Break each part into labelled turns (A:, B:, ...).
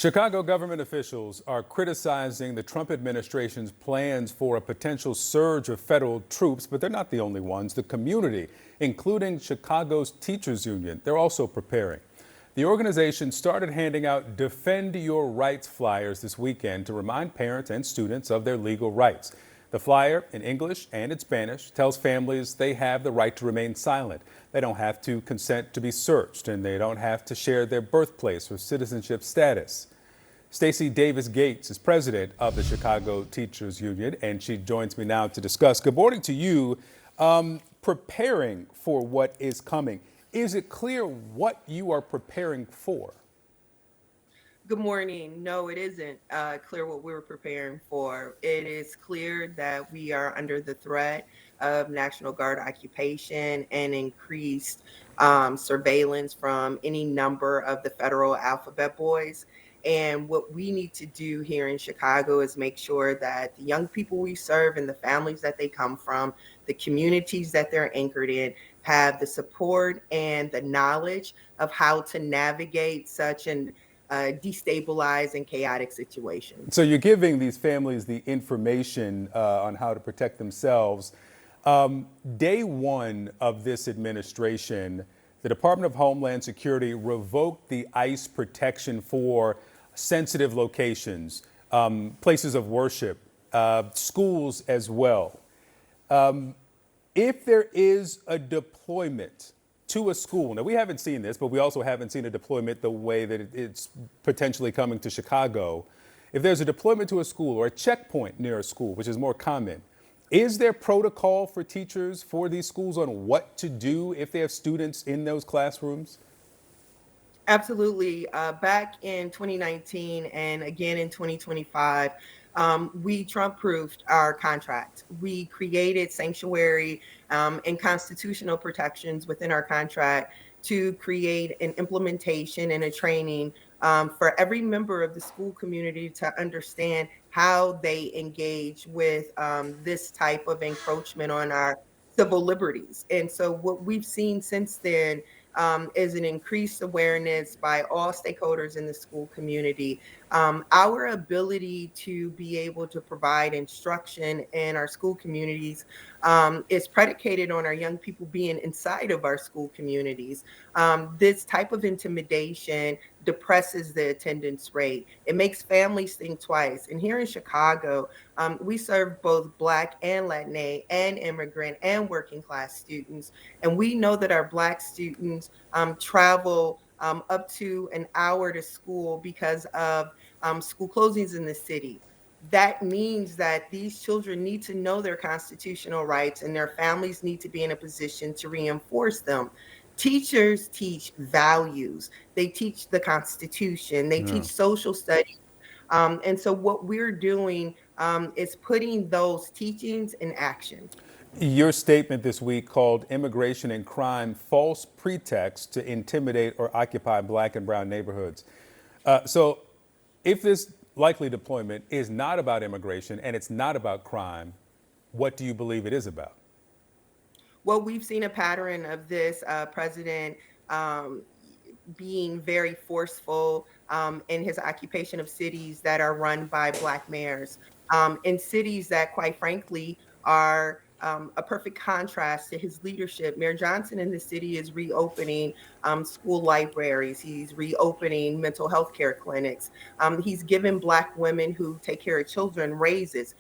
A: Chicago government officials are criticizing the Trump administration's plans for a potential surge of federal troops, but they're not the only ones. The community, including Chicago's teachers union, they're also preparing. The organization started handing out Defend Your Rights flyers this weekend to remind parents and students of their legal rights. The flyer, in English and in Spanish, tells families they have the right to remain silent. They don't have to consent to be searched, and they don't have to share their birthplace or citizenship status. Stacey Davis Gates is president of the Chicago Teachers Union, and she joins me now to discuss. Good morning to you. Preparing for what is coming. Is it clear what you are preparing for?
B: Good morning. No, it isn't clear what we're preparing for. It is clear that we are under the threat of National Guard occupation and increased surveillance from any number of the federal alphabet boys. And what we need to do here in Chicago is make sure that the young people we serve and the families that they come from, the communities that they're anchored in, have the support and the knowledge of how to navigate such an destabilized and chaotic situation.
A: So you're giving these families the information on how to protect themselves. Day one of this administration, the Department of Homeland Security revoked the ICE protection for sensitive locations, places of worship, schools as well. If there is a deployment to a school, now we haven't seen this, but we also haven't seen a deployment the way that it's potentially coming to Chicago. If there's a deployment to a school or a checkpoint near a school, which is more common, is there protocol for teachers for these schools on what to do if they have students in those classrooms?
B: Absolutely. Back in 2019 and again in 2025, we Trump-proofed our contract. We created sanctuary and constitutional protections within our contract to create an implementation and a training for every member of the school community to understand how they engage with this type of encroachment on our civil liberties. And so what we've seen since then is an increased awareness by all stakeholders in the school community. Our ability to be able to provide instruction in our school communities is predicated on our young people being inside of our school communities. This type of intimidation depresses the attendance rate. It makes families think twice. And here in Chicago, we serve both Black and Latina and immigrant and working class students. And we know that our Black students travel up to an hour to school because of school closings in the city. That means that these children need to know their constitutional rights and their families need to be in a position to reinforce them. Teachers teach values, they teach the Constitution, they teach social studies. And so, what we're doing is putting those teachings in action.
A: Your statement this week called immigration and crime false pretext to intimidate or occupy Black and brown neighborhoods. So if this likely deployment is not about immigration and it's not about crime, what do you believe it is about?
B: Well, we've seen a pattern of this president being very forceful in his occupation of cities that are run by Black mayors, in cities that, quite frankly, are a perfect contrast to his leadership. Mayor Johnson in the city is reopening school libraries. He's reopening mental health care clinics. He's given Black women who take care of children raises.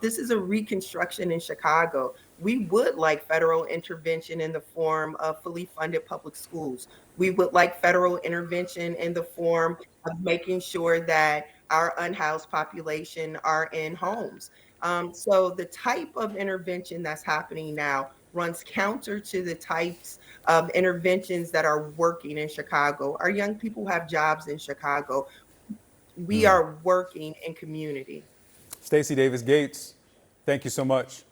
B: This is a reconstruction in Chicago. We would like federal intervention in the form of fully funded public schools. We would like federal intervention in the form of making sure that our unhoused population are in homes. So the type of intervention that's happening now runs counter to the types of interventions that are working in Chicago. Our young people have jobs in Chicago. We are working in community.
A: Stacey Davis Gates, thank you so much.